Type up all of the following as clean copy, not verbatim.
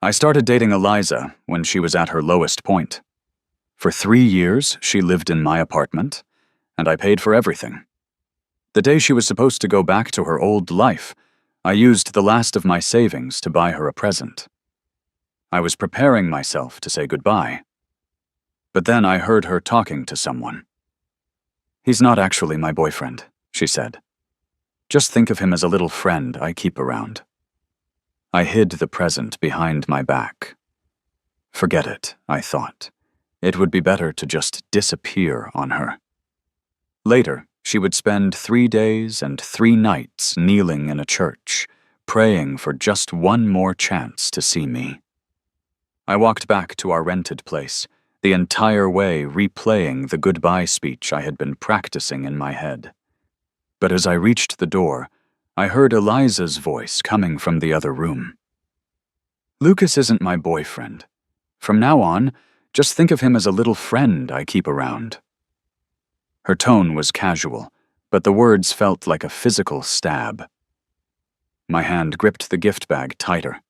I started dating Eliza when she was at her lowest point. For 3 years, she lived in my apartment, and I paid for everything. The day she was supposed to go back to her old life, I used the last of my savings to buy her a present. I was preparing myself to say goodbye. But then I heard her talking to someone. "He's not actually my boyfriend," she said. "Just think of him as a little friend I keep around." I hid the present behind my back. Forget it, I thought. It would be better to just disappear on her. Later, she would spend 3 days and 3 nights kneeling in a church, praying for just one more chance to see me. I walked back to our rented place, the entire way replaying the goodbye speech I had been practicing in my head. But as I reached the door, I heard Eliza's voice coming from the other room. "Lucas isn't my boyfriend. From now on, just think of him as a little friend I keep around." Her tone was casual, but the words felt like a physical stab. My hand gripped the gift bag tighter.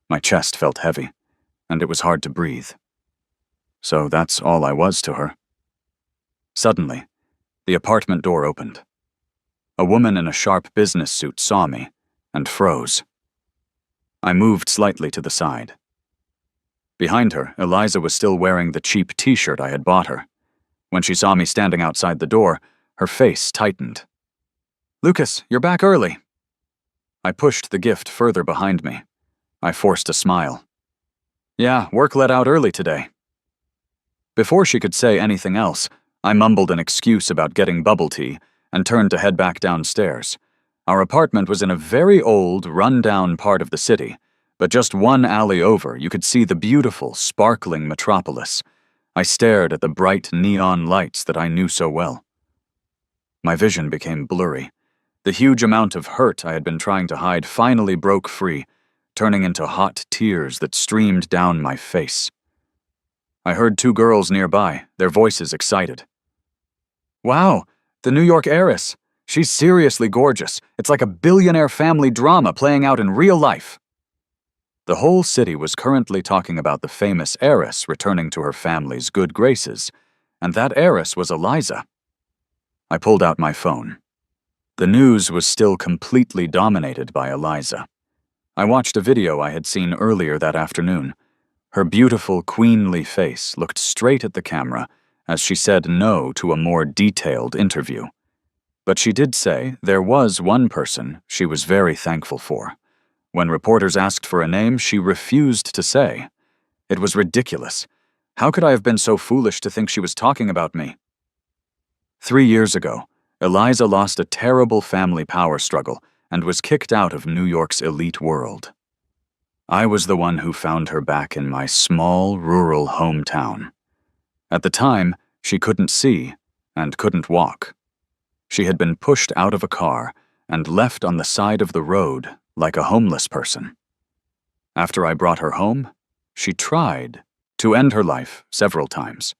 My chest felt heavy, and it was hard to breathe. So that's all I was to her. Suddenly, the apartment door opened. A woman in a sharp business suit saw me and froze. I moved slightly to the side. Behind her, Eliza was still wearing the cheap t-shirt I had bought her. When she saw me standing outside the door, her face tightened. "Lucas, you're back early." I pushed the gift further behind me. I forced a smile. "Yeah, work let out early today." Before she could say anything else, I mumbled an excuse about getting bubble tea and turned to head back downstairs. Our apartment was in a very old, run-down part of the city, but just one alley over, you could see the beautiful, sparkling metropolis. I stared at the bright neon lights that I knew so well. My vision became blurry. The huge amount of hurt I had been trying to hide finally broke free, turning into hot tears that streamed down my face. I heard 2 girls nearby, their voices excited. "Wow, the New York heiress. She's seriously gorgeous. It's like a billionaire family drama playing out in real life." The whole city was currently talking about the famous heiress returning to her family's good graces, and that heiress was Eliza. I pulled out my phone. The news was still completely dominated by Eliza. I watched a video I had seen earlier that afternoon. Her beautiful, queenly face looked straight at the camera as she said no to a more detailed interview. But she did say there was one person she was very thankful for. When reporters asked for a name, she refused to say. It was ridiculous. How could I have been so foolish to think she was talking about me? 3 years ago, Eliza lost a terrible family power struggle and was kicked out of New York's elite world. I was the one who found her back in my small, rural hometown. At the time, she couldn't see and couldn't walk. She had been pushed out of a car and left on the side of the road like a homeless person. After I brought her home, she tried to end her life several times.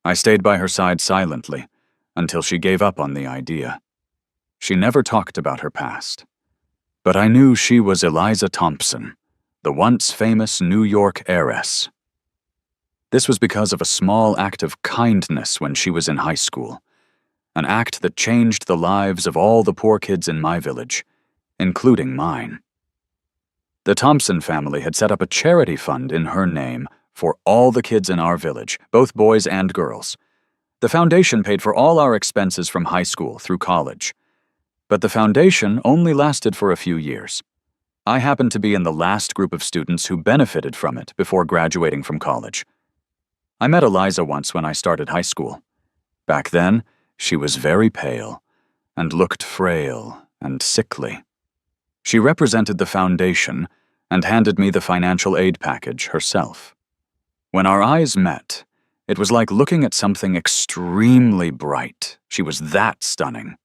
I stayed by her side silently until she gave up on the idea. She never talked about her past. But I knew she was Eliza Thompson, the once famous New York heiress. This was because of a small act of kindness when she was in high school, an act that changed the lives of all the poor kids in my village, including mine. The Thompson family had set up a charity fund in her name for all the kids in our village, both boys and girls. The foundation paid for all our expenses from high school through college. But the foundation only lasted for a few years. I happened to be in the last group of students who benefited from it before graduating from college. I met Eliza once when I started high school. Back then, she was very pale and looked frail and sickly. She represented the foundation and handed me the financial aid package herself. When our eyes met, it was like looking at something extremely bright. She was that stunning.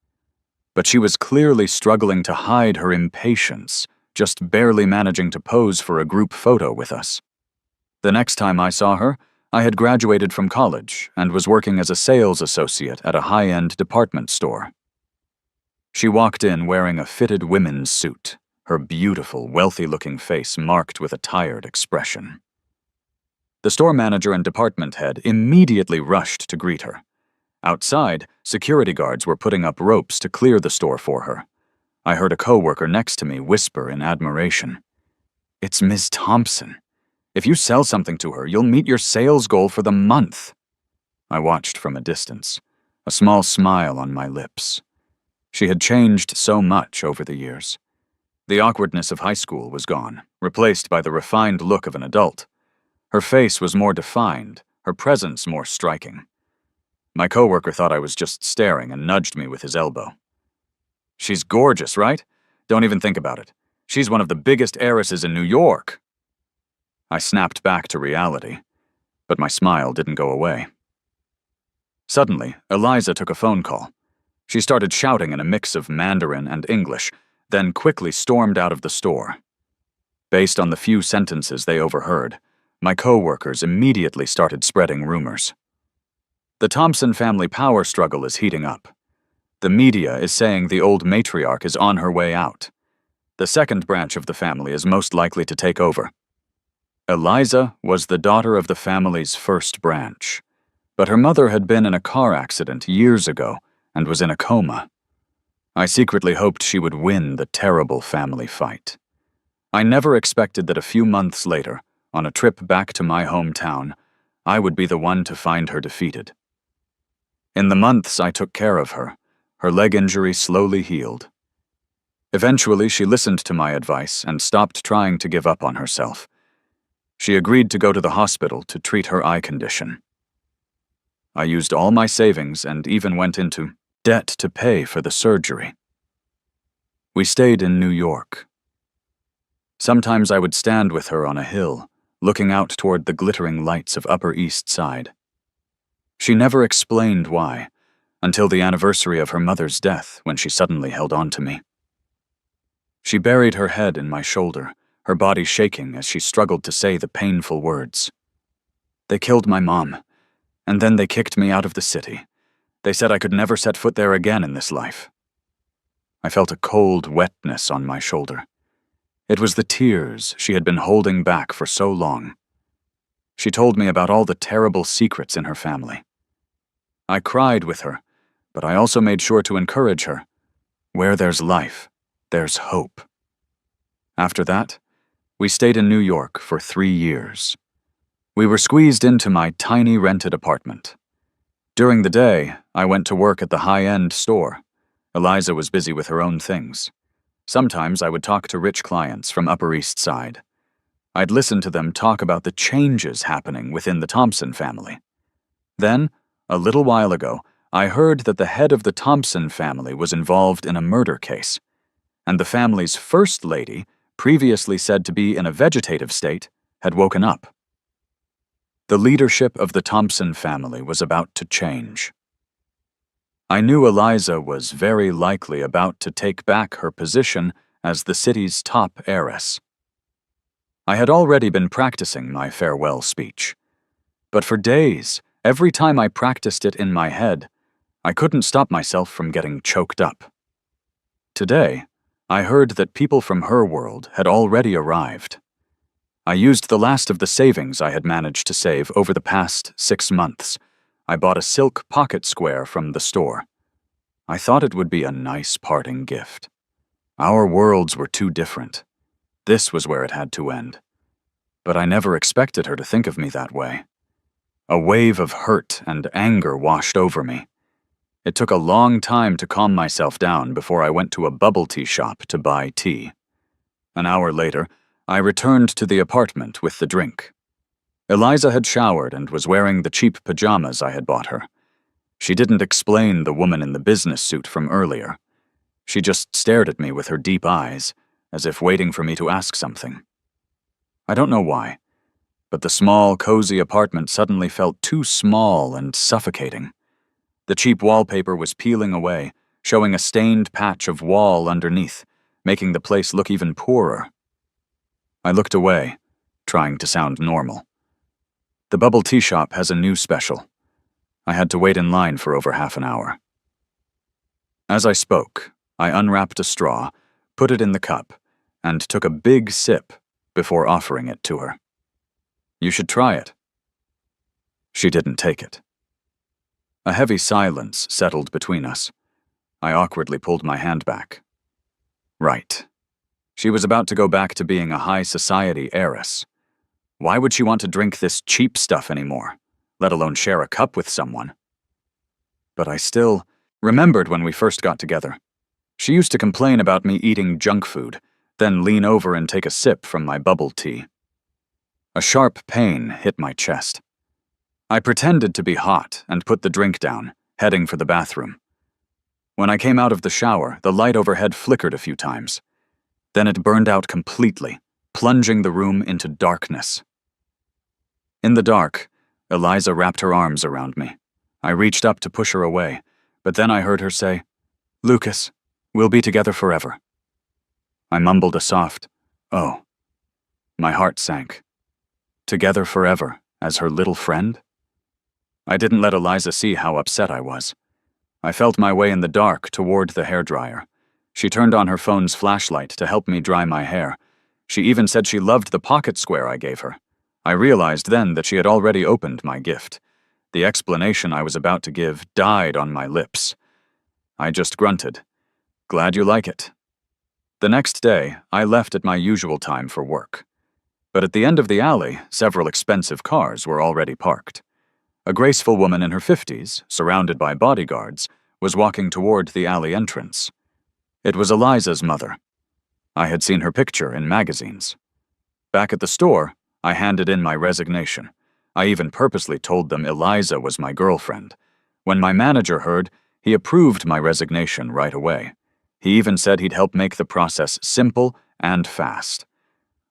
But she was clearly struggling to hide her impatience, just barely managing to pose for a group photo with us. The next time I saw her, I had graduated from college and was working as a sales associate at a high-end department store. She walked in wearing a fitted women's suit, her beautiful, wealthy-looking face marked with a tired expression. The store manager and department head immediately rushed to greet her. Outside, security guards were putting up ropes to clear the store for her. I heard a coworker next to me whisper in admiration, "It's Ms. Thompson. If you sell something to her, you'll meet your sales goal for the month." I watched from a distance, a small smile on my lips. She had changed so much over the years. The awkwardness of high school was gone, replaced by the refined look of an adult. Her face was more defined, her presence more striking. My coworker thought I was just staring and nudged me with his elbow. "She's gorgeous, right? Don't even think about it. She's one of the biggest heiresses in New York." I snapped back to reality, but my smile didn't go away. Suddenly, Eliza took a phone call. She started shouting in a mix of Mandarin and English, then quickly stormed out of the store. Based on the few sentences they overheard, my coworkers immediately started spreading rumors. The Thompson family power struggle is heating up. The media is saying the old matriarch is on her way out. The second branch of the family is most likely to take over. Eliza was the daughter of the family's first branch, but her mother had been in a car accident years ago and was in a coma. I secretly hoped she would win the terrible family fight. I never expected that a few months later, on a trip back to my hometown, I would be the one to find her defeated. In the months I took care of her, her leg injury slowly healed. Eventually, she listened to my advice and stopped trying to give up on herself. She agreed to go to the hospital to treat her eye condition. I used all my savings and even went into debt to pay for the surgery. We stayed in New York. Sometimes I would stand with her on a hill, looking out toward the glittering lights of Upper East Side. She never explained why, until the anniversary of her mother's death when she suddenly held on to me. She buried her head in my shoulder, her body shaking as she struggled to say the painful words. "They killed my mom, and then they kicked me out of the city. They said I could never set foot there again in this life." I felt a cold wetness on my shoulder. It was the tears she had been holding back for so long. She told me about all the terrible secrets in her family. I cried with her, but I also made sure to encourage her. Where there's life, there's hope. After that, we stayed in New York for 3 years. We were squeezed into my tiny rented apartment. During the day, I went to work at the high-end store. Eliza was busy with her own things. Sometimes I would talk to rich clients from Upper East Side. I'd listen to them talk about the changes happening within the Thompson family. Then, a little while ago, I heard that the head of the Thompson family was involved in a murder case, and the family's first lady, previously said to be in a vegetative state, had woken up. The leadership of the Thompson family was about to change. I knew Eliza was very likely about to take back her position as the city's top heiress. I had already been practicing my farewell speech. But for days, every time I practiced it in my head, I couldn't stop myself from getting choked up. Today, I heard that people from her world had already arrived. I used the last of the savings I had managed to save over the past 6 months. I bought a silk pocket square from the store. I thought it would be a nice parting gift. Our worlds were too different. This was where it had to end. But I never expected her to think of me that way. A wave of hurt and anger washed over me. It took a long time to calm myself down before I went to a bubble tea shop to buy tea. An hour later, I returned to the apartment with the drink. Eliza had showered and was wearing the cheap pajamas I had bought her. She didn't explain the woman in the business suit from earlier. She just stared at me with her deep eyes, as if waiting for me to ask something. I don't know why, but the small, cozy apartment suddenly felt too small and suffocating. The cheap wallpaper was peeling away, showing a stained patch of wall underneath, making the place look even poorer. I looked away, trying to sound normal. The bubble tea shop has a new special. I had to wait in line for over half an hour. As I spoke, I unwrapped a straw, put it in the cup, and took a big sip before offering it to her. "You should try it." She didn't take it. A heavy silence settled between us. I awkwardly pulled my hand back. Right. She was about to go back to being a high society heiress. Why would she want to drink this cheap stuff anymore, let alone share a cup with someone? But I still remembered when we first got together. She used to complain about me eating junk food, then lean over and take a sip from my bubble tea. A sharp pain hit my chest. I pretended to be hot and put the drink down, heading for the bathroom. When I came out of the shower, the light overhead flickered a few times. Then it burned out completely, plunging the room into darkness. In the dark, Eliza wrapped her arms around me. I reached up to push her away, but then I heard her say, "Lucas, we'll be together forever." I mumbled a soft, "Oh." My heart sank. Together forever, as her little friend? I didn't let Eliza see how upset I was. I felt my way in the dark toward the hairdryer. She turned on her phone's flashlight to help me dry my hair. She even said she loved the pocket square I gave her. I realized then that she had already opened my gift. The explanation I was about to give died on my lips. I just grunted. "Glad you like it." The next day, I left at my usual time for work. But at the end of the alley, several expensive cars were already parked. A graceful woman in her 50s, surrounded by bodyguards, was walking toward the alley entrance. It was Eliza's mother. I had seen her picture in magazines. Back at the store, I handed in my resignation. I even purposely told them Eliza was my girlfriend. When my manager heard, he approved my resignation right away. He even said he'd help make the process simple and fast.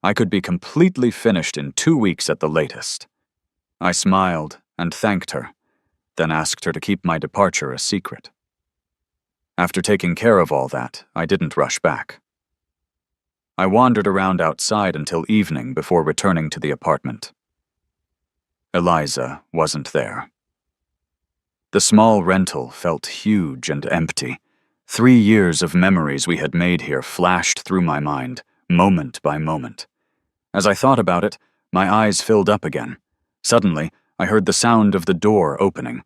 I could be completely finished in 2 weeks at the latest. I smiled and thanked her, then asked her to keep my departure a secret. After taking care of all that, I didn't rush back. I wandered around outside until evening before returning to the apartment. Eliza wasn't there. The small rental felt huge and empty. 3 years of memories we had made here flashed through my mind, moment by moment. As I thought about it, my eyes filled up again. Suddenly, I heard the sound of the door opening.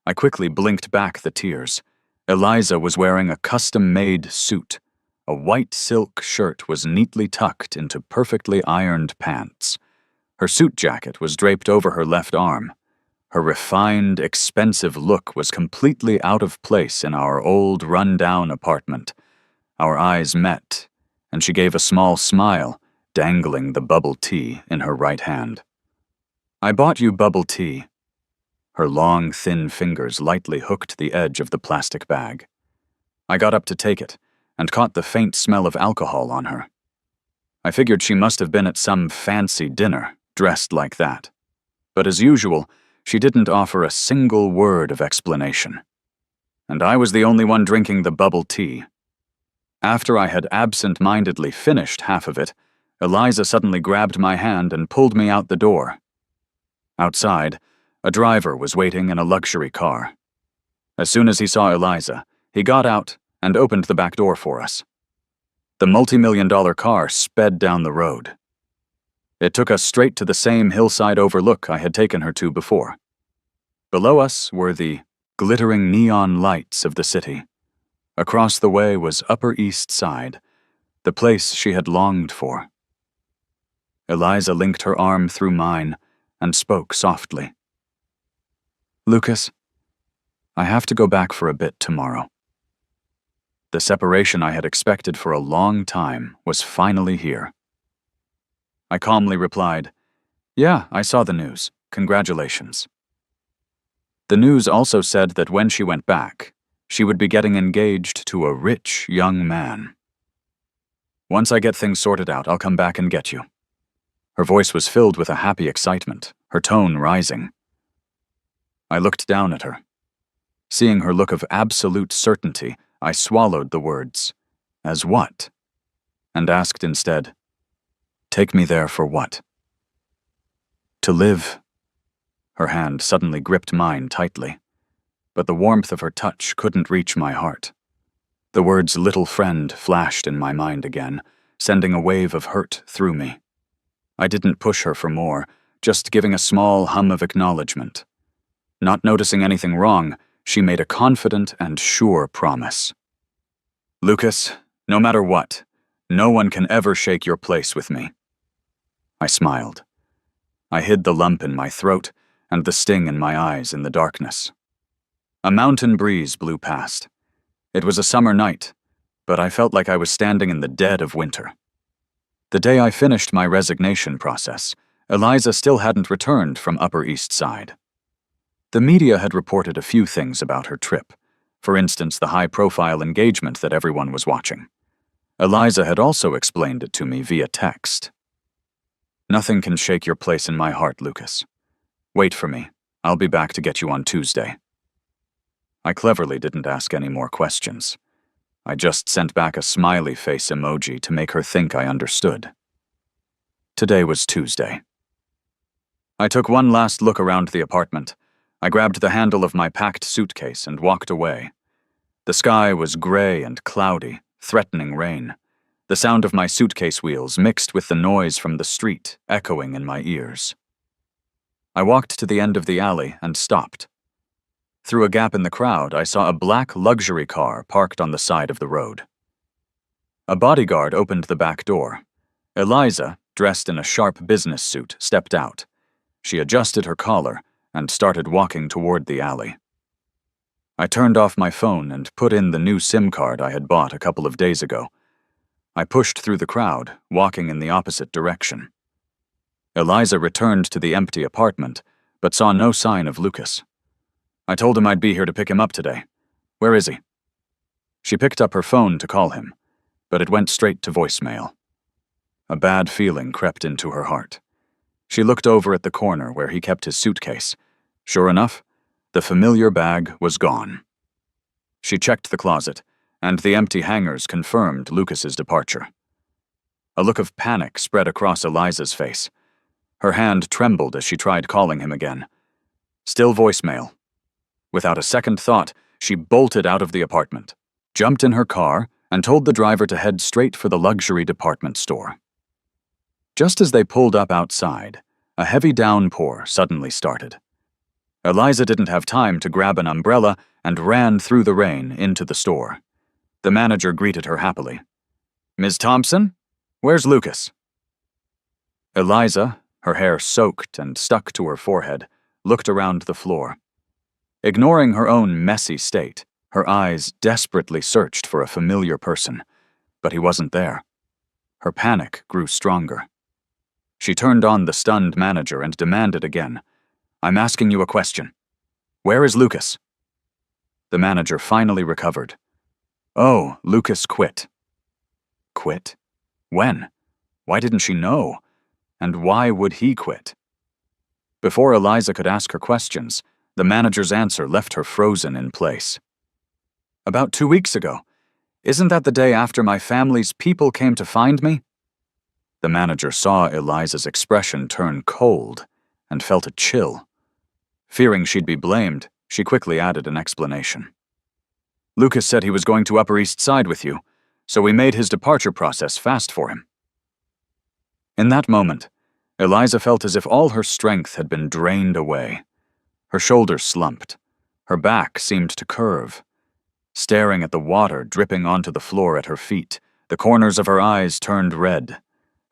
I quickly blinked back the tears. Eliza was wearing a custom-made suit. A white silk shirt was neatly tucked into perfectly ironed pants. Her suit jacket was draped over her left arm. Her refined, expensive look was completely out of place in our old, run-down apartment. Our eyes met, and she gave a small smile, dangling the bubble tea in her right hand. "I bought you bubble tea." Her long, thin fingers lightly hooked the edge of the plastic bag. I got up to take it, and caught the faint smell of alcohol on her. I figured she must have been at some fancy dinner, dressed like that. But as usual, she didn't offer a single word of explanation. And I was the only one drinking the bubble tea. After I had absent-mindedly finished half of it, Eliza suddenly grabbed my hand and pulled me out the door. Outside, a driver was waiting in a luxury car. As soon as he saw Eliza, he got out and opened the back door for us. The multi-million-dollar car sped down the road. It took us straight to the same hillside overlook I had taken her to before. Below us were the glittering neon lights of the city. Across the way was Upper East Side, the place she had longed for. Eliza linked her arm through mine and spoke softly. "Lucas, I have to go back for a bit tomorrow." The separation I had expected for a long time was finally here. I calmly replied, "Yeah, I saw the news. Congratulations." The news also said that when she went back, she would be getting engaged to a rich young man. "Once I get things sorted out, I'll come back and get you." Her voice was filled with a happy excitement, her tone rising. I looked down at her. Seeing her look of absolute certainty, I swallowed the words, "As what?" and asked instead, "Take me there for what?" "To live." Her hand suddenly gripped mine tightly, but the warmth of her touch couldn't reach my heart. The words "little friend" flashed in my mind again, sending a wave of hurt through me. I didn't push her for more, just giving a small hum of acknowledgement. Not noticing anything wrong, she made a confident and sure promise. "Lucas, no matter what, no one can ever shake your place with me." I smiled. I hid the lump in my throat and the sting in my eyes in the darkness. A mountain breeze blew past. It was a summer night, but I felt like I was standing in the dead of winter. The day I finished my resignation process, Eliza still hadn't returned from Upper East Side. The media had reported a few things about her trip, for instance, the high-profile engagement that everyone was watching. Eliza had also explained it to me via text. "Nothing can shake your place in my heart, Lucas. Wait for me. I'll be back to get you on Tuesday." I cleverly didn't ask any more questions. I just sent back a smiley face emoji to make her think I understood. Today was Tuesday. I took one last look around the apartment. I grabbed the handle of my packed suitcase and walked away. The sky was gray and cloudy, threatening rain. The sound of my suitcase wheels mixed with the noise from the street, echoing in my ears. I walked to the end of the alley and stopped. Through a gap in the crowd, I saw a black luxury car parked on the side of the road. A bodyguard opened the back door. Eliza, dressed in a sharp business suit, stepped out. She adjusted her collar and started walking toward the alley. I turned off my phone and put in the new SIM card I had bought a couple of days ago. I pushed through the crowd, walking in the opposite direction. Eliza returned to the empty apartment, but saw no sign of Lucas. I told him I'd be here to pick him up today. Where is he? She picked up her phone to call him, but it went straight to voicemail. A bad feeling crept into her heart. She looked over at the corner where he kept his suitcase. Sure enough, the familiar bag was gone. She checked the closet, and the empty hangers confirmed Lucas's departure. A look of panic spread across Eliza's face. Her hand trembled as she tried calling him again. Still voicemail. Without a second thought, she bolted out of the apartment, jumped in her car, and told the driver to head straight for the luxury department store. Just as they pulled up outside, a heavy downpour suddenly started. Eliza didn't have time to grab an umbrella and ran through the rain into the store. The manager greeted her happily. "Ms. Thompson? Where's Lucas?" Eliza, her hair soaked and stuck to her forehead, looked around the floor. Ignoring her own messy state, her eyes desperately searched for a familiar person, but he wasn't there. Her panic grew stronger. She turned on the stunned manager and demanded again, "I'm asking you a question. Where is Lucas?" The manager finally recovered. "Oh, Lucas quit." Quit? When? Why didn't she know? And why would he quit? Before Eliza could ask her questions, the manager's answer left her frozen in place. "About 2 weeks ago. Isn't that the day after my family's people came to find me?" The manager saw Eliza's expression turn cold and felt a chill. Fearing she'd be blamed, she quickly added an explanation. "Lucas said he was going to Upper East Side with you, so we made his departure process fast for him." In that moment, Eliza felt as if all her strength had been drained away. Her shoulders slumped. Her back seemed to curve. Staring at the water dripping onto the floor at her feet, the corners of her eyes turned red.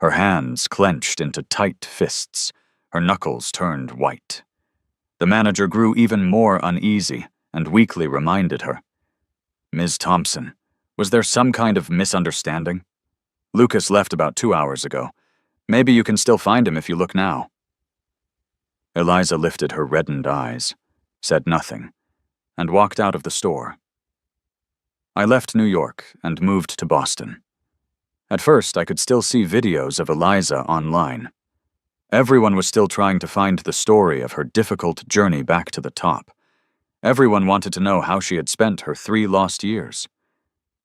Her hands clenched into tight fists. Her knuckles turned white. The manager grew even more uneasy and weakly reminded her, "Ms. Thompson, was there some kind of misunderstanding? Lucas left about 2 hours ago. Maybe you can still find him if you look now." Eliza lifted her reddened eyes, said nothing, and walked out of the store. I left New York and moved to Boston. At first, I could still see videos of Eliza online. Everyone was still trying to find the story of her difficult journey back to the top. Everyone wanted to know how she had spent her 3 lost years.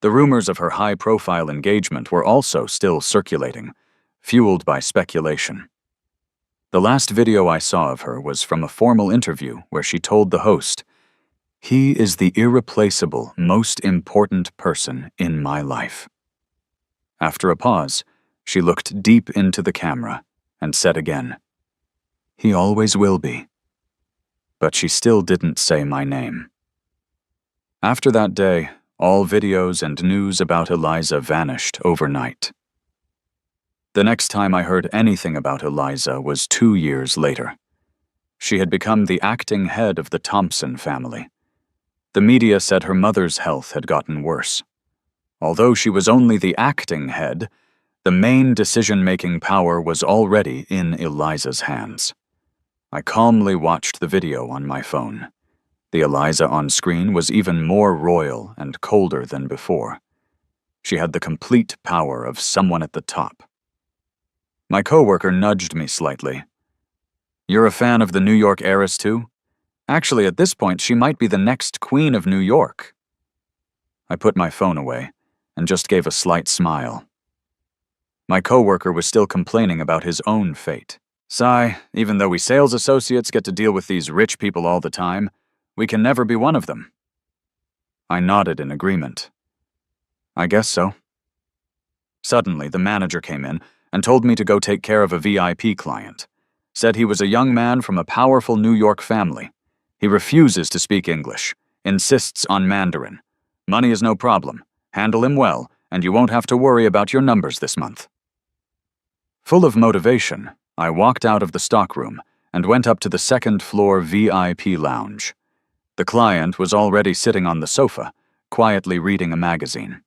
The rumors of her high-profile engagement were also still circulating, fueled by speculation. The last video I saw of her was from a formal interview where she told the host, "He is the irreplaceable, most important person in my life." After a pause, She looked deep into the camera and said again, "He always will be." But she still didn't say my name. After that day, all videos and news about Eliza vanished overnight. The next time I heard anything about Eliza was 2 years later. She had become the acting head of the Thompson family. The media said her mother's health had gotten worse. Although she was only the acting head, the main decision-making power was already in Eliza's hands. I calmly watched the video on my phone. The Eliza on screen was even more royal and colder than before. She had the complete power of someone at the top. My coworker nudged me slightly. "You're a fan of the New York heiress too? Actually, at this point, she might be the next queen of New York." I put my phone away and just gave a slight smile. My coworker was still complaining about his own fate. "Sigh, even though we sales associates get to deal with these rich people all the time, we can never be one of them." I nodded in agreement. "I guess so." Suddenly, the manager came in and told me to go take care of a VIP client. Said he was a young man from a powerful New York family. He refuses to speak English, insists on Mandarin. Money is no problem. Handle him well, and you won't have to worry about your numbers this month. Full of motivation, I walked out of the stockroom and went up to the second-floor VIP lounge. The client was already sitting on the sofa, quietly reading a magazine.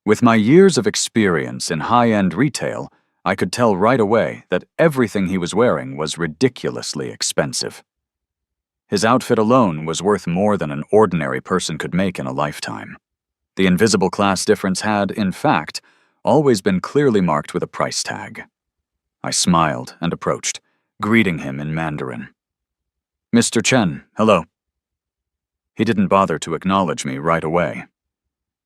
With my years of experience in high-end retail, I could tell right away that everything he was wearing was ridiculously expensive. His outfit alone was worth more than an ordinary person could make in a lifetime. The invisible class difference had, in fact, always been clearly marked with a price tag. I smiled and approached, greeting him in Mandarin. "Mr. Chen, hello." He didn't bother to acknowledge me right away.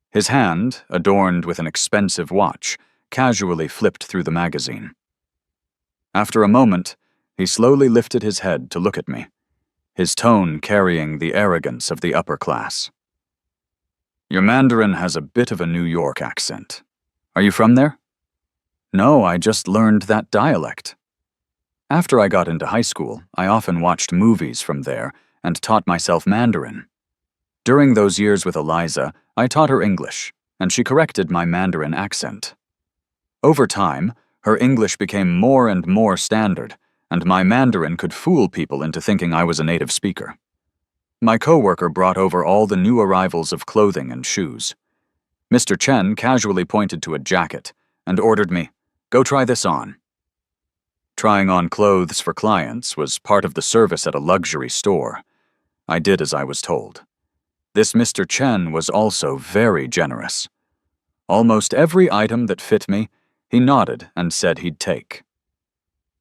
His hand, adorned with an expensive watch, casually flipped through the magazine. After a moment, he slowly lifted his head to look at me, his tone carrying the arrogance of the upper class. "Your Mandarin has a bit of a New York accent. Are you from there?" "No, I just learned that dialect." After I got into high school, I often watched movies from there and taught myself Mandarin. During those years with Eliza, I taught her English, and she corrected my Mandarin accent. Over time, her English became more and more standard, and my Mandarin could fool people into thinking I was a native speaker. My coworker brought over all the new arrivals of clothing and shoes. Mr. Chen casually pointed to a jacket and ordered me, "Go try this on." Trying on clothes for clients was part of the service at a luxury store. I did as I was told. This Mr. Chen was also very generous. Almost every item that fit me, he nodded and said he'd take.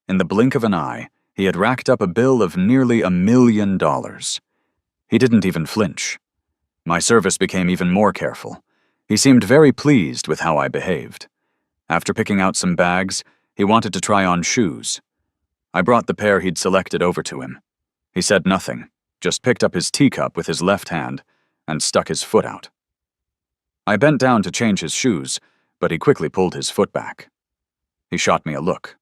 In the blink of an eye, he had racked up a bill of nearly $1 million. He didn't even flinch. My service became even more careful. He seemed very pleased with how I behaved. After picking out some bags, he wanted to try on shoes. I brought the pair he'd selected over to him. He said nothing, just picked up his teacup with his left hand and stuck his foot out. I bent down to change his shoes, but he quickly pulled his foot back. He shot me a look.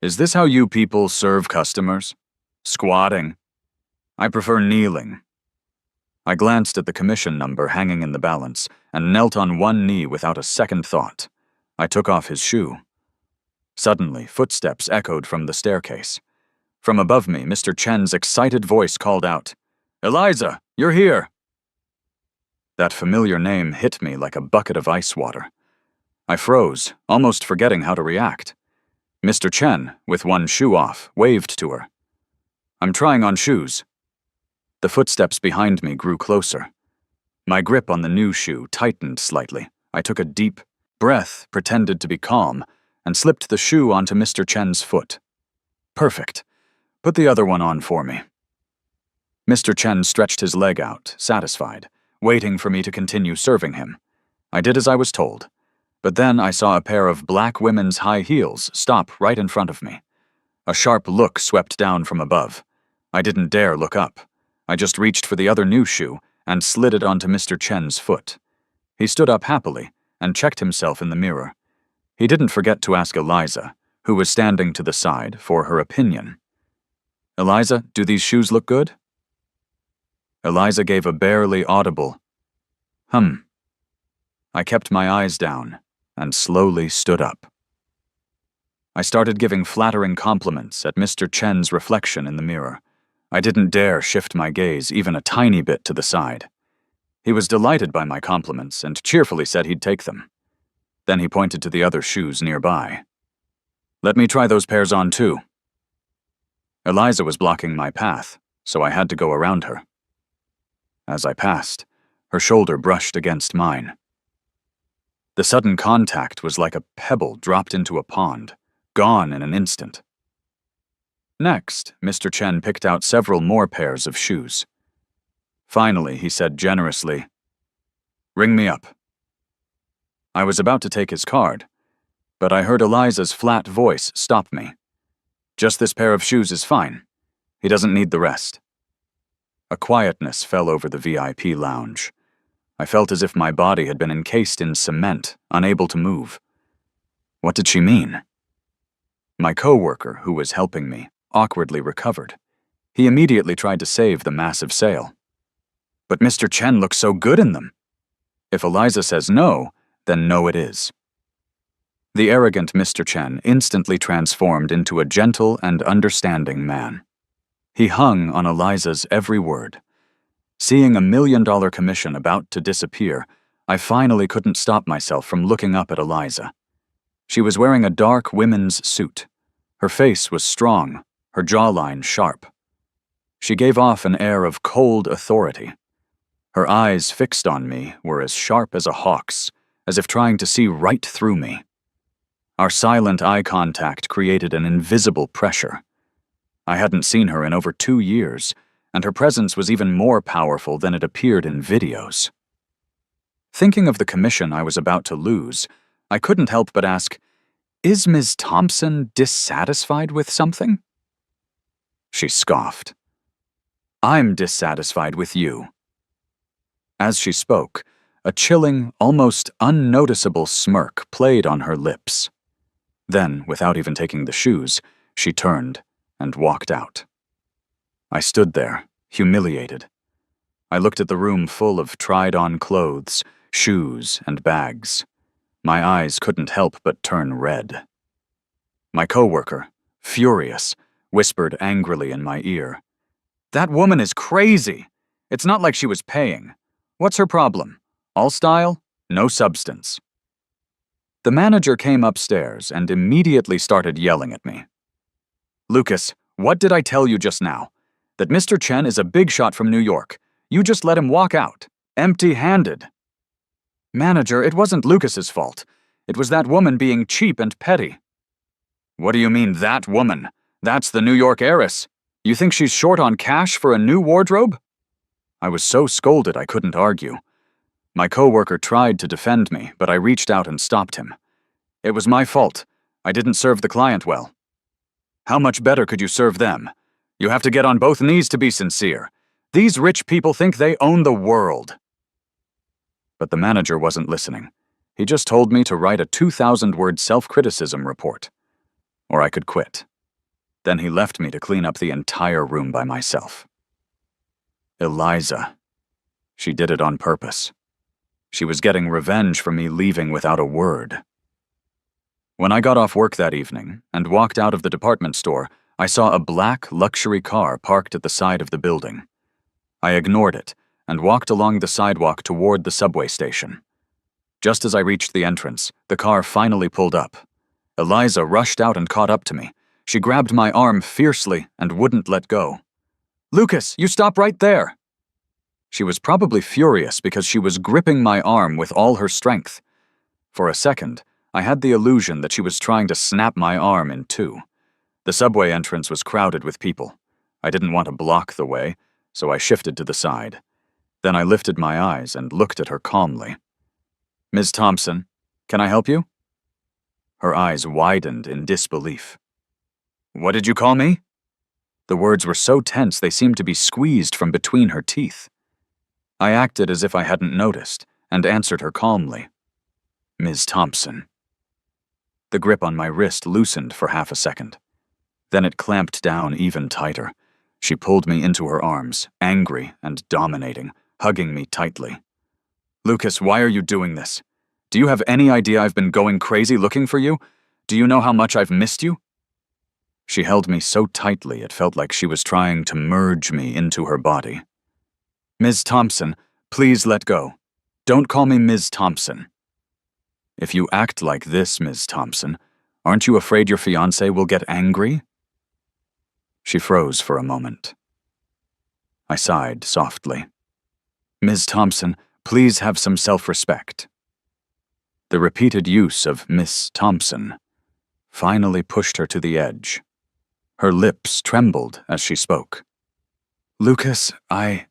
"Is this how you people serve customers? Squatting? I prefer kneeling." I glanced at the commission number hanging in the balance and knelt on one knee without a second thought. I took off his shoe. Suddenly, footsteps echoed from the staircase. From above me, Mr. Chen's excited voice called out, "Eliza, you're here!" That familiar name hit me like a bucket of ice water. I froze, almost forgetting how to react. Mr. Chen, with one shoe off, waved to her. "I'm trying on shoes." The footsteps behind me grew closer. My grip on the new shoe tightened slightly. I took a deep breath, pretended to be calm, and slipped the shoe onto Mr. Chen's foot. "Perfect. Put the other one on for me." Mr. Chen stretched his leg out, satisfied, waiting for me to continue serving him. I did as I was told, but then I saw a pair of black women's high heels stop right in front of me. A sharp look swept down from above. I didn't dare look up. I just reached for the other new shoe and slid it onto Mr. Chen's foot. He stood up happily and checked himself in the mirror. He didn't forget to ask Eliza, who was standing to the side, for her opinion. "Eliza, do these shoes look good?" Eliza gave a barely audible, "Hum." I kept my eyes down and slowly stood up. I started giving flattering compliments at Mr. Chen's reflection in the mirror. I didn't dare shift my gaze even a tiny bit to the side. He was delighted by my compliments and cheerfully said he'd take them. Then he pointed to the other shoes nearby. "Let me try those pairs on too." Eliza was blocking my path, so I had to go around her. As I passed, her shoulder brushed against mine. The sudden contact was like a pebble dropped into a pond, gone in an instant. Next, Mr. Chen picked out several more pairs of shoes. Finally, he said generously, "Ring me up." I was about to take his card, but I heard Eliza's flat voice stop me. "Just this pair of shoes is fine. He doesn't need the rest." A quietness fell over the VIP lounge. I felt as if my body had been encased in cement, unable to move. What did she mean? My coworker, who was helping me, awkwardly recovered. He immediately tried to save the massive sale. "But Mr. Chen looks so good in them." If Eliza says no, then no it is. The arrogant Mr. Chen instantly transformed into a gentle and understanding man. He hung on Eliza's every word. Seeing $1 million commission about to disappear, I finally couldn't stop myself from looking up at Eliza. She was wearing a dark women's suit. Her face was strong, her jawline sharp. She gave off an air of cold authority. Her eyes fixed on me were as sharp as a hawk's, as if trying to see right through me. Our silent eye contact created an invisible pressure. I hadn't seen her in over 2 years, and her presence was even more powerful than it appeared in videos. Thinking of the commission I was about to lose, I couldn't help but ask, "Is Ms. Thompson dissatisfied with something?" She scoffed. "I'm dissatisfied with you." As she spoke, a chilling, almost unnoticeable smirk played on her lips. Then, without even taking the shoes, she turned and walked out. I stood there, humiliated. I looked at the room full of tried-on clothes, shoes, and bags. My eyes couldn't help but turn red. My coworker, furious, whispered angrily in my ear, "That woman is crazy. It's not like she was paying. What's her problem? All style, no substance." The manager came upstairs and immediately started yelling at me. "Lucas, what did I tell you just now? That Mr. Chen is a big shot from New York. You just let him walk out, empty-handed." "Manager, it wasn't Lucas's fault. It was that woman being cheap and petty." "What do you mean, that woman? That's the New York heiress. You think she's short on cash for a new wardrobe?" I was so scolded I couldn't argue. My coworker tried to defend me, but I reached out and stopped him. "It was my fault. I didn't serve the client well." "How much better could you serve them? You have to get on both knees to be sincere. These rich people think they own the world." But the manager wasn't listening. He just told me to write a 2,000-word self-criticism report. Or I could quit. Then he left me to clean up the entire room by myself. Eliza. She did it on purpose. She was getting revenge for me leaving without a word. When I got off work that evening and walked out of the department store, I saw a black luxury car parked at the side of the building. I ignored it and walked along the sidewalk toward the subway station. Just as I reached the entrance, the car finally pulled up. Eliza rushed out and caught up to me. She grabbed my arm fiercely and wouldn't let go. "Lucas, you stop right there!" She was probably furious because she was gripping my arm with all her strength. For a second, I had the illusion that she was trying to snap my arm in two. The subway entrance was crowded with people. I didn't want to block the way, so I shifted to the side. Then I lifted my eyes and looked at her calmly. "Ms. Thompson, can I help you?" Her eyes widened in disbelief. "What did you call me?" The words were so tense they seemed to be squeezed from between her teeth. I acted as if I hadn't noticed and answered her calmly. "Ms. Thompson." The grip on my wrist loosened for half a second. Then it clamped down even tighter. She pulled me into her arms, angry and dominating, hugging me tightly. "Lucas, why are you doing this? Do you have any idea I've been going crazy looking for you? Do you know how much I've missed you?" She held me so tightly it felt like she was trying to merge me into her body. "Ms. Thompson, please let go. Don't call me Ms. Thompson." "If you act like this, Ms. Thompson, aren't you afraid your fiancé will get angry?" She froze for a moment. I sighed softly. "Ms. Thompson, please have some self-respect." The repeated use of Miss Thompson finally pushed her to the edge. Her lips trembled as she spoke. "Lucas, I—"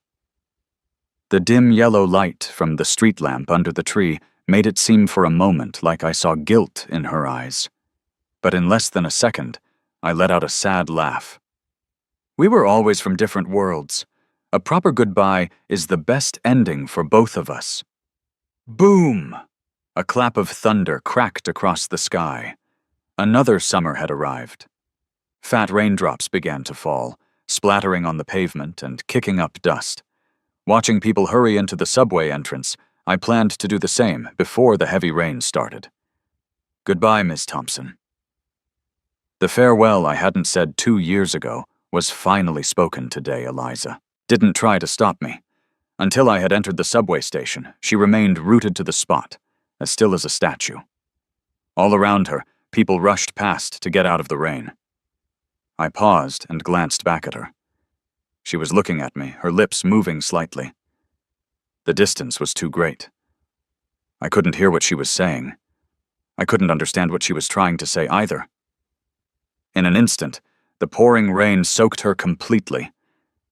The dim yellow light from the street lamp under the tree made it seem for a moment like I saw guilt in her eyes. But in less than a second, I let out a sad laugh. "We were always from different worlds. A proper goodbye is the best ending for both of us." Boom! A clap of thunder cracked across the sky. Another summer had arrived. Fat raindrops began to fall, splattering on the pavement and kicking up dust. Watching people hurry into the subway entrance, I planned to do the same before the heavy rain started. "Goodbye, Miss Thompson." The farewell I hadn't said 2 years ago was finally spoken today. Eliza didn't try to stop me. Until I had entered the subway station, she remained rooted to the spot, as still as a statue. All around her, people rushed past to get out of the rain. I paused and glanced back at her. She was looking at me, her lips moving slightly. The distance was too great. I couldn't hear what she was saying. I couldn't understand what she was trying to say either. In an instant, the pouring rain soaked her completely,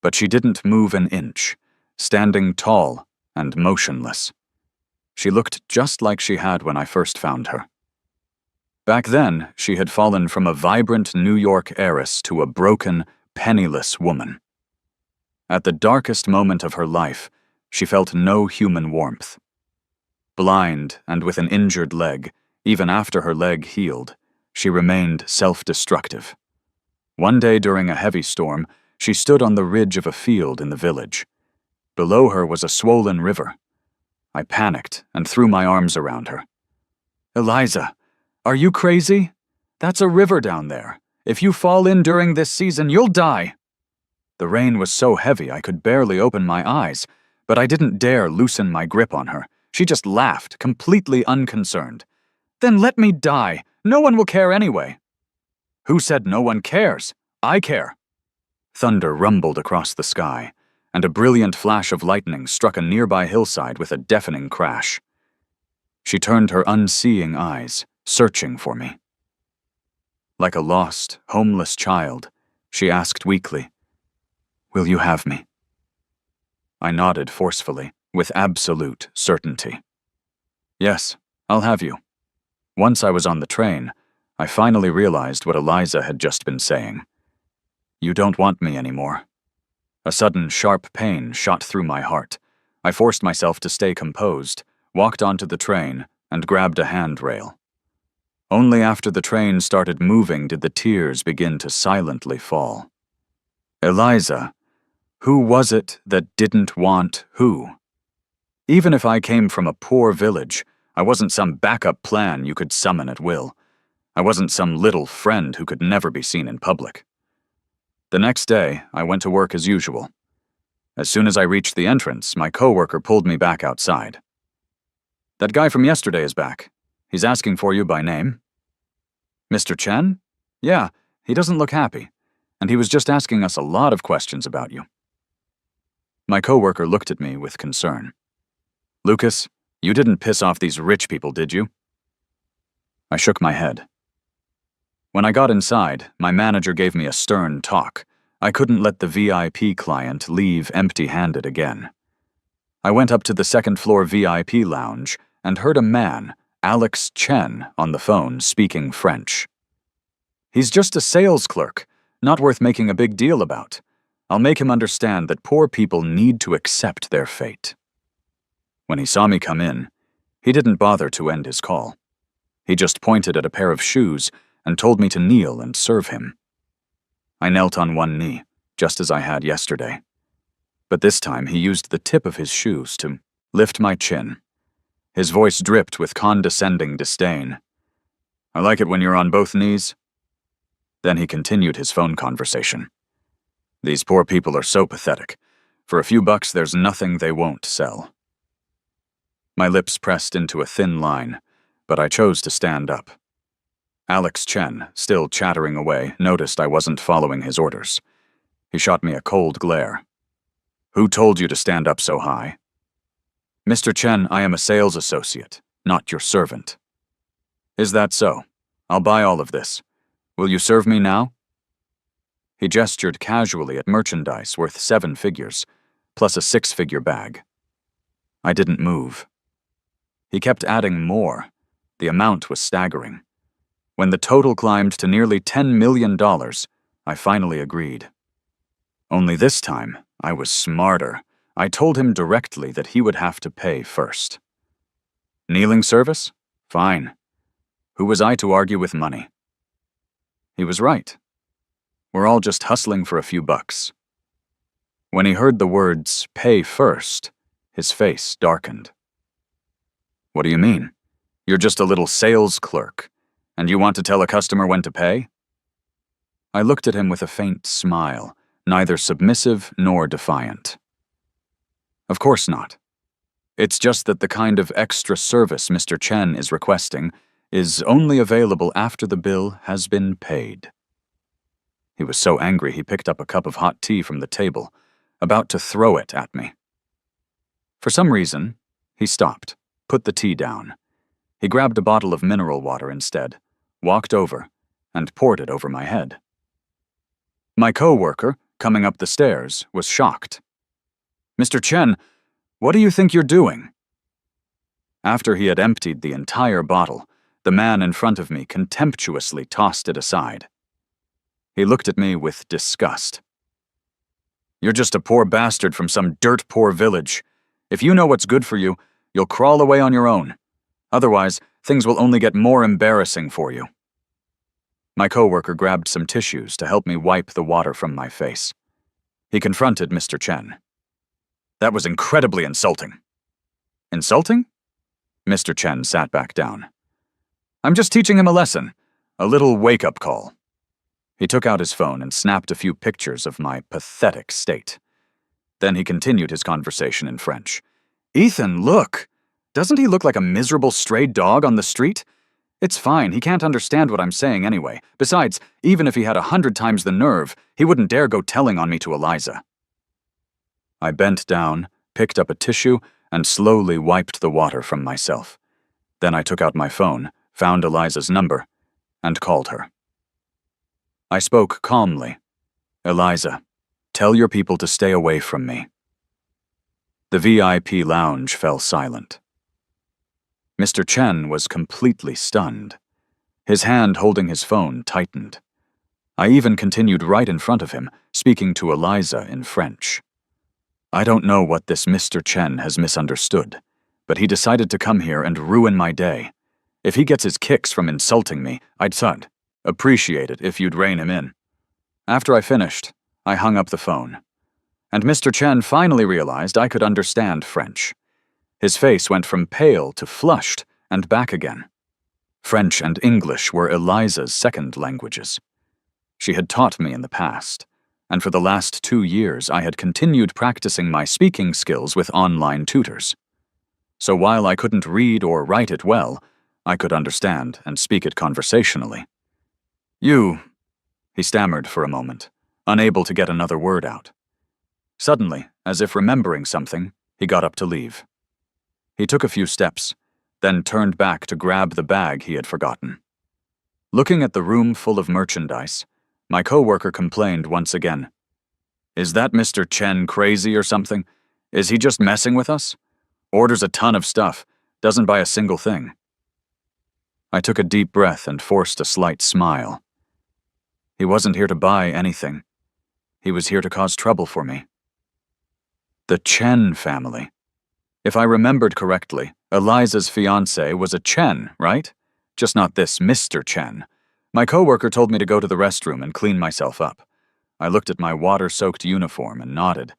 but she didn't move an inch, standing tall and motionless. She looked just like she had when I first found her. Back then, she had fallen from a vibrant New York heiress to a broken, penniless woman. At the darkest moment of her life, she felt no human warmth. Blind and with an injured leg, even after her leg healed, she remained self-destructive. One day during a heavy storm, she stood on the ridge of a field in the village. Below her was a swollen river. I panicked and threw my arms around her. "Eliza, are you crazy? That's a river down there. If you fall in during this season, you'll die." The rain was so heavy I could barely open my eyes, but I didn't dare loosen my grip on her. She just laughed, completely unconcerned. "Then let me die. No one will care anyway." "Who said no one cares? I care." Thunder rumbled across the sky, and a brilliant flash of lightning struck a nearby hillside with a deafening crash. She turned her unseeing eyes, searching for me. Like a lost, homeless child, she asked weakly, "Will you have me?" I nodded forcefully, with absolute certainty. "Yes, I'll have you." Once I was on the train, I finally realized what Eliza had just been saying. "You don't want me anymore." A sudden, sharp pain shot through my heart. I forced myself to stay composed, walked onto the train, and grabbed a handrail. Only after the train started moving did the tears begin to silently fall. Eliza, who was it that didn't want who? Even if I came from a poor village, I wasn't some backup plan you could summon at will. I wasn't some little friend who could never be seen in public. The next day, I went to work as usual. As soon as I reached the entrance, my coworker pulled me back outside. "That guy from yesterday is back. He's asking for you by name." "Mr. Chen? Yeah, he doesn't look happy, and he was just asking us a lot of questions about you." My coworker looked at me with concern. "Lucas, you didn't piss off these rich people, did you?" I shook my head. When I got inside, my manager gave me a stern talk. I couldn't let the VIP client leave empty-handed again. I went up to the second-floor VIP lounge and heard a man, Alex Chen, on the phone speaking French. "He's just a sales clerk, not worth making a big deal about. I'll make him understand that poor people need to accept their fate." When he saw me come in, he didn't bother to end his call. He just pointed at a pair of shoes and told me to kneel and serve him. I knelt on one knee, just as I had yesterday. But this time he used the tip of his shoes to lift my chin. His voice dripped with condescending disdain. "I like it when you're on both knees." Then he continued his phone conversation. "These poor people are so pathetic. For a few bucks, there's nothing they won't sell." My lips pressed into a thin line, but I chose to stand up. Alex Chen, still chattering away, noticed I wasn't following his orders. He shot me a cold glare. "Who told you to stand up so high?" "Mr. Chen, I am a sales associate, not your servant." "Is that so? I'll buy all of this. Will you serve me now?" He gestured casually at merchandise worth 7 figures, plus a 6-figure bag. I didn't move. He kept adding more. The amount was staggering. When the total climbed to nearly $10 million, I finally agreed. Only this time, I was smarter. I told him directly that he would have to pay first. Kneeling service? Fine. Who was I to argue with money? He was right. We're all just hustling for a few bucks. When he heard the words, "pay first," his face darkened. "What do you mean? You're just a little sales clerk, and you want to tell a customer when to pay?" I looked at him with a faint smile, neither submissive nor defiant. "Of course not. It's just that the kind of extra service Mr. Chen is requesting is only available after the bill has been paid." He was so angry he picked up a cup of hot tea from the table, about to throw it at me. For some reason, he stopped, put the tea down. He grabbed a bottle of mineral water instead, walked over, and poured it over my head. My co-worker, coming up the stairs, was shocked. "Mr. Chen, what do you think you're doing?" After he had emptied the entire bottle, the man in front of me contemptuously tossed it aside. He looked at me with disgust. "You're just a poor bastard from some dirt-poor village. If you know what's good for you, you'll crawl away on your own. Otherwise, things will only get more embarrassing for you." My coworker grabbed some tissues to help me wipe the water from my face. He confronted Mr. Chen. "That was incredibly insulting." "Insulting?" Mr. Chen sat back down. "I'm just teaching him a lesson, a little wake-up call." He took out his phone and snapped a few pictures of my pathetic state. Then he continued his conversation in French. "Ethan, look! Doesn't he look like a miserable stray dog on the street? It's fine, he can't understand what I'm saying anyway. Besides, even if he had 100 times the nerve, he wouldn't dare go telling on me to Eliza." I bent down, picked up a tissue, and slowly wiped the water from myself. Then I took out my phone, found Eliza's number, and called her. I spoke calmly. "Eliza, tell your people to stay away from me." The VIP lounge fell silent. Mr. Chen was completely stunned. His hand holding his phone tightened. I even continued right in front of him, speaking to Eliza in French. I don't know what this Mr. Chen has misunderstood, but he decided to come here and ruin my day. If he gets his kicks from insulting me, I'd appreciate it if you'd rein him in. After I finished, I hung up the phone. And Mr. Chen finally realized I could understand French. His face went from pale to flushed and back again. French and English were Eliza's second languages. She had taught me in the past, and for the last 2 years I had continued practicing my speaking skills with online tutors. So while I couldn't read or write it well, I could understand and speak it conversationally. He stammered for a moment, unable to get another word out. Suddenly, as if remembering something, he got up to leave. He took a few steps, then turned back to grab the bag he had forgotten. Looking at the room full of merchandise, my coworker complained once again. "Is that Mr. Chen crazy or something? Is he just messing with us? Orders a ton of stuff, doesn't buy a single thing." I took a deep breath and forced a slight smile. He wasn't here to buy anything. He was here to cause trouble for me. The Chen family. If I remembered correctly, Eliza's fiancé was a Chen, right? just not this Mr. Chen. My coworker told me to go to the restroom and clean myself up. I looked at my water-soaked uniform and nodded.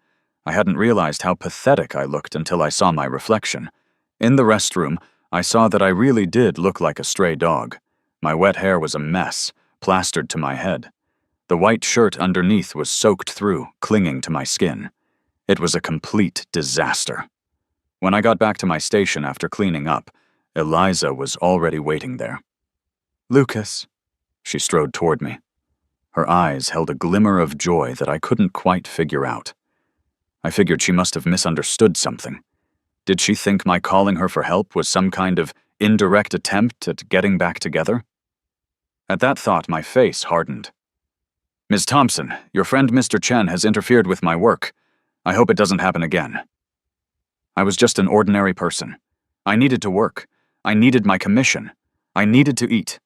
I hadn't realized how pathetic I looked until I saw my reflection. In the restroom, I saw that I really did look like a stray dog. My wet hair was a mess, plastered to my head. The white shirt underneath was soaked through, clinging to my skin. It was a complete disaster. When I got back to my station after cleaning up, Eliza was already waiting there. "Lucas." She strode toward me. Her eyes held a glimmer of joy that I couldn't quite figure out. I figured she must have misunderstood something. Did she think my calling her for help was some kind of indirect attempt at getting back together? At that thought, my face hardened. "Ms. Thompson, your friend Mr. Chen has interfered with my work. I hope it doesn't happen again." I was just an ordinary person. I needed to work. I needed my commission. I needed to eat.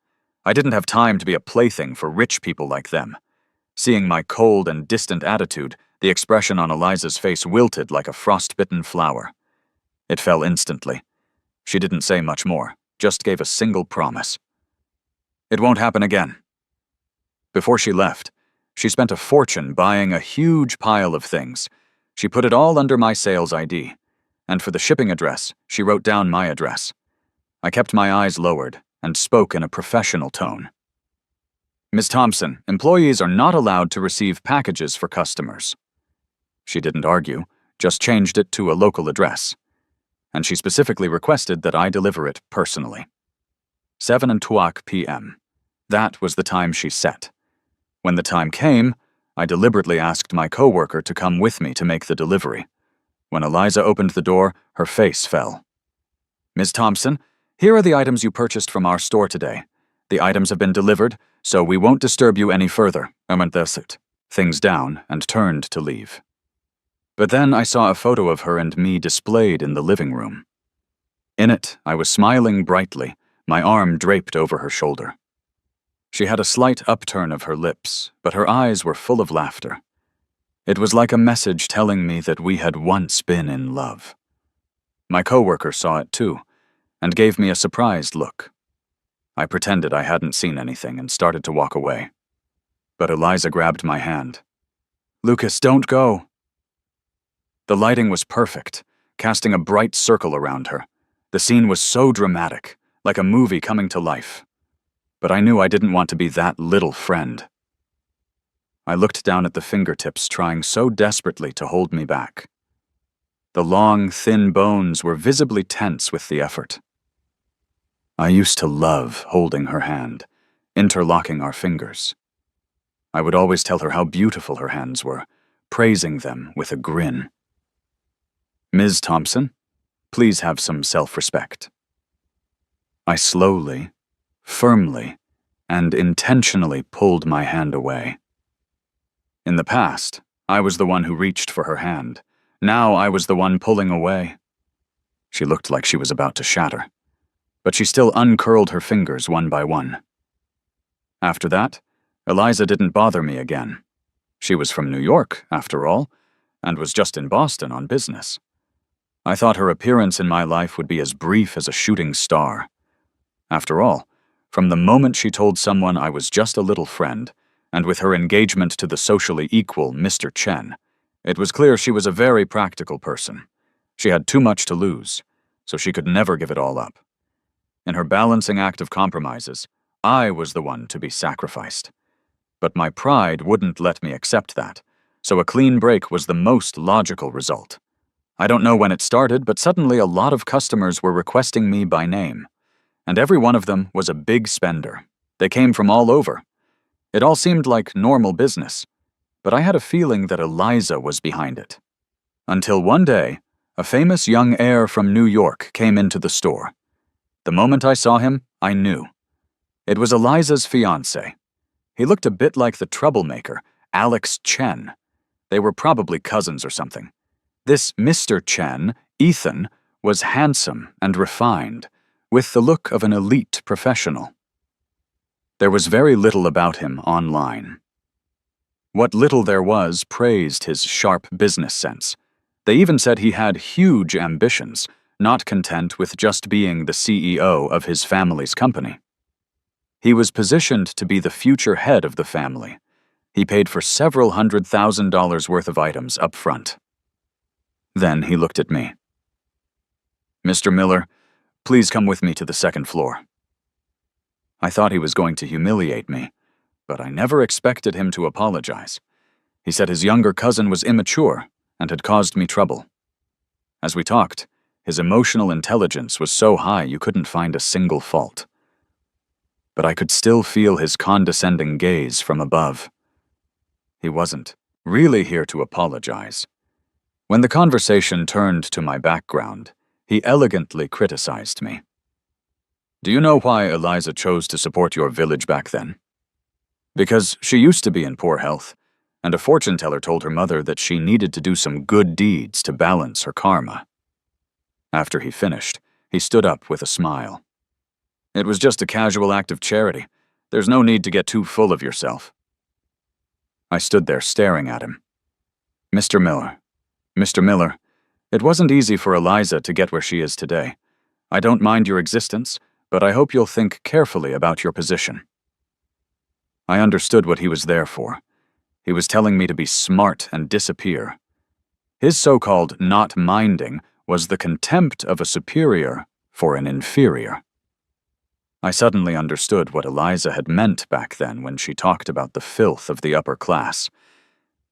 I didn't have time to be a plaything for rich people like them. Seeing my cold and distant attitude, the expression on Eliza's face wilted like a frostbitten flower. It fell instantly. She didn't say much more, just gave a single promise. "It won't happen again." Before she left, she spent a fortune buying a huge pile of things. She put it all under my sales ID, and for the shipping address, she wrote down my address. I kept my eyes lowered and spoke in a professional tone. "Ms. Thompson, employees are not allowed to receive packages for customers." She didn't argue, just changed it to a local address. And she specifically requested that I deliver it personally. 7:02 p.m. That was the time she set. When the time came, I deliberately asked my coworker to come with me to make the delivery. When Eliza opened the door, her face fell. "Ms. Thompson, here are the items you purchased from our store today. The items have been delivered, so we won't disturb you any further." I went things down and turned to leave. But then I saw a photo of her and me displayed in the living room. In it, I was smiling brightly, my arm draped over her shoulder. She had a slight upturn of her lips, but her eyes were full of laughter. It was like a message telling me that we had once been in love. My coworker saw it too, and gave me a surprised look. I pretended I hadn't seen anything and started to walk away. But Eliza grabbed my hand. "Lucas, don't go." The lighting was perfect, casting a bright circle around her. The scene was so dramatic, like a movie coming to life. But I knew I didn't want to be that little friend. I looked down at the fingertips, trying so desperately to hold me back. The long, thin bones were visibly tense with the effort. I used to love holding her hand, interlocking our fingers. I would always tell her how beautiful her hands were, praising them with a grin. "Ms. Thompson, please have some self-respect." I slowly, firmly, and intentionally pulled my hand away. In the past, I was the one who reached for her hand. Now I was the one pulling away. She looked like she was about to shatter, but she still uncurled her fingers one by one. After that, Eliza didn't bother me again. She was from New York, after all, and was just in Boston on business. I thought her appearance in my life would be as brief as a shooting star. After all, from the moment she told someone I was just a little friend, and with her engagement to the socially equal Mr. Chen, it was clear she was a very practical person. She had too much to lose, so she could never give it all up. In her balancing act of compromises, I was the one to be sacrificed. But my pride wouldn't let me accept that, so a clean break was the most logical result. I don't know when it started, but suddenly a lot of customers were requesting me by name, and every one of them was a big spender. They came from all over. It all seemed like normal business, but I had a feeling that Eliza was behind it. Until one day, a famous young heir from New York came into the store. The moment I saw him, I knew. It was Eliza's fiancé. He looked a bit like the troublemaker, Alex Chen. They were probably cousins or something. This Mr. Chen, Ethan, was handsome and refined, with the look of an elite professional. There was very little about him online. What little there was praised his sharp business sense. They even said he had huge ambitions, not content with just being the CEO of his family's company. He was positioned to be the future head of the family. He paid for several $100,000 worth of items up front. Then he looked at me. "Mr. Miller, please come with me to the second floor." I thought he was going to humiliate me, but I never expected him to apologize. He said his younger cousin was immature and had caused me trouble. As we talked, his emotional intelligence was so high you couldn't find a single fault. But I could still feel his condescending gaze from above. He wasn't really here to apologize. When the conversation turned to my background, he elegantly criticized me. "Do you know why Eliza chose to support your village back then? Because she used to be in poor health, and a fortune teller told her mother that she needed to do some good deeds to balance her karma." After he finished, he stood up with a smile. "It was just a casual act of charity. There's no need to get too full of yourself." I stood there staring at him. Mr. Miller, it wasn't easy for Eliza to get where she is today. I don't mind your existence, but I hope you'll think carefully about your position." I understood what he was there for. He was telling me to be smart and disappear. His so-called not minding was the contempt of a superior for an inferior. I suddenly understood what Eliza had meant back then when she talked about the filth of the upper class.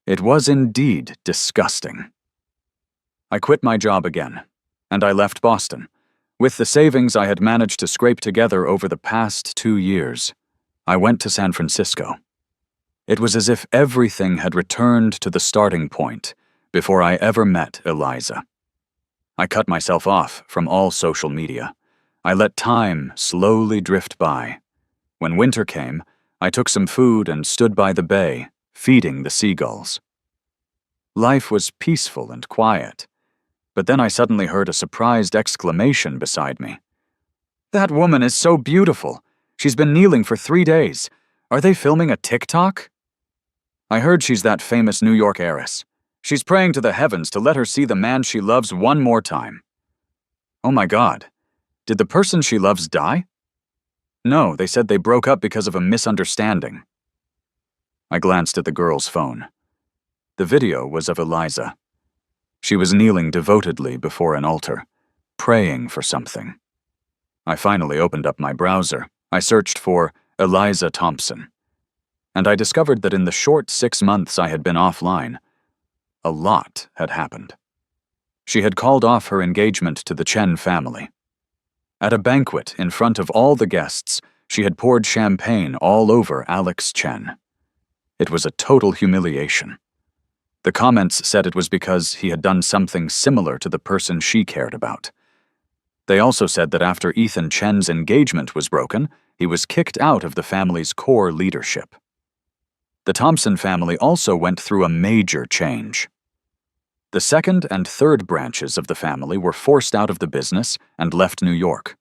It was indeed disgusting. I quit my job again, and I left Boston. With the savings I had managed to scrape together over the past 2 years, I went to San Francisco. It was as if everything had returned to the starting point before I ever met Eliza. I cut myself off from all social media. I let time slowly drift by. When winter came, I took some food and stood by the bay, feeding the seagulls. Life was peaceful and quiet, but then I suddenly heard a surprised exclamation beside me. "That woman is so beautiful. She's been kneeling for 3 days. Are they filming a TikTok?" I heard she's that famous New York heiress. She's praying to the heavens to let her see the man she loves one more time. Oh my God. Did the person she loves die? No, they said they broke up because of a misunderstanding. I glanced at the girl's phone. The video was of Eliza. She was kneeling devotedly before an altar, praying for something. I finally opened up my browser. I searched for Eliza Thompson, and I discovered that in the short 6 months I had been offline, a lot had happened. She had called off her engagement to the Chen family. At a banquet in front of all the guests, she had poured champagne all over Alex Chen. It was a total humiliation. The comments said it was because he had done something similar to the person she cared about. They also said that after Ethan Chen's engagement was broken, he was kicked out of the family's core leadership. The Thompson family also went through a major change. The second and third branches of the family were forced out of the business and left New York.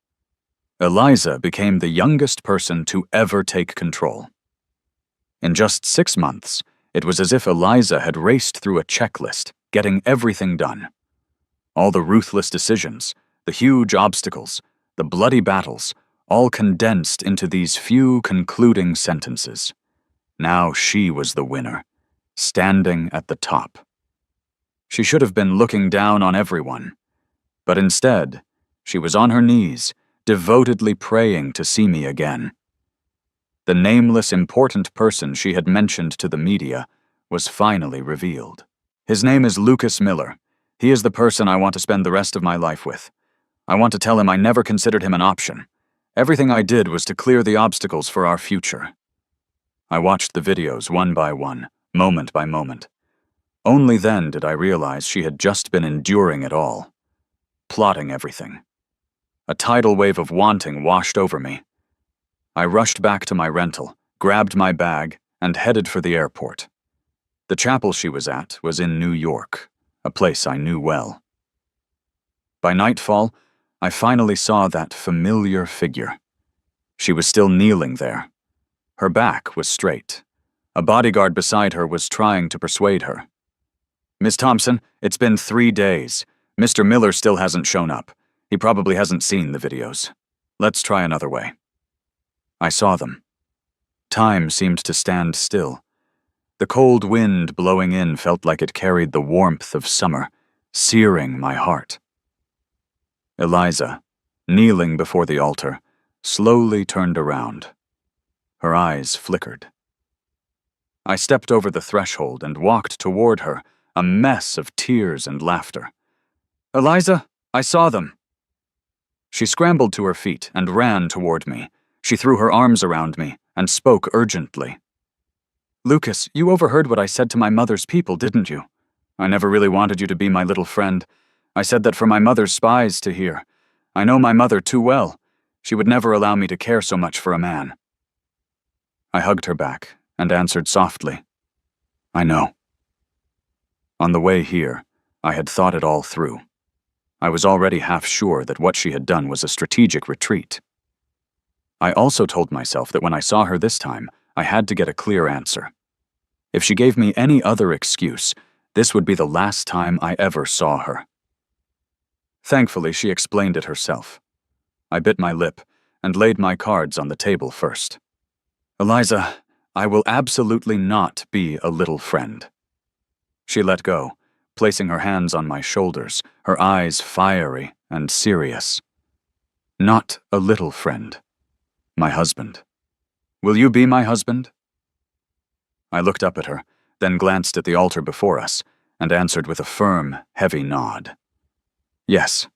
Eliza became the youngest person to ever take control. In just 6 months, it was as if Eliza had raced through a checklist, getting everything done. All the ruthless decisions, the huge obstacles, the bloody battles, all condensed into these few concluding sentences. Now she was the winner, standing at the top. She should have been looking down on everyone, but instead, she was on her knees, devotedly praying to see me again. The nameless, important person she had mentioned to the media was finally revealed. His name is Lucas Miller. He is the person I want to spend the rest of my life with. I want to tell him I never considered him an option. Everything I did was to clear the obstacles for our future. I watched the videos one by one, moment by moment. Only then did I realize she had just been enduring it all, plotting everything. A tidal wave of wanting washed over me. I rushed back to my rental, grabbed my bag, and headed for the airport. The chapel she was at was in New York, a place I knew well. By nightfall, I finally saw that familiar figure. She was still kneeling there. Her back was straight. A bodyguard beside her was trying to persuade her. "Miss Thompson, it's been 3 days. Mr. Miller still hasn't shown up. He probably hasn't seen the videos. Let's try another way." I saw them. Time seemed to stand still. The cold wind blowing in felt like it carried the warmth of summer, searing my heart. Eliza, kneeling before the altar, slowly turned around. Her eyes flickered. I stepped over the threshold and walked toward her, a mess of tears and laughter. "Eliza, I saw them." She scrambled to her feet and ran toward me. She threw her arms around me and spoke urgently. "Lucas, you overheard what I said to my mother's people, didn't you? I never really wanted you to be my little friend. I said that for my mother's spies to hear. I know my mother too well. She would never allow me to care so much for a man." I hugged her back and answered softly, "I know." On the way here, I had thought it all through. I was already half sure that what she had done was a strategic retreat. I also told myself that when I saw her this time, I had to get a clear answer. If she gave me any other excuse, this would be the last time I ever saw her. Thankfully, she explained it herself. I bit my lip and laid my cards on the table first. "Eliza, I will absolutely not be a little friend." She let go, placing her hands on my shoulders, her eyes fiery and serious. "Not a little friend. My husband. Will you be my husband?" I looked up at her, then glanced at the altar before us, and answered with a firm, heavy nod. "Yes,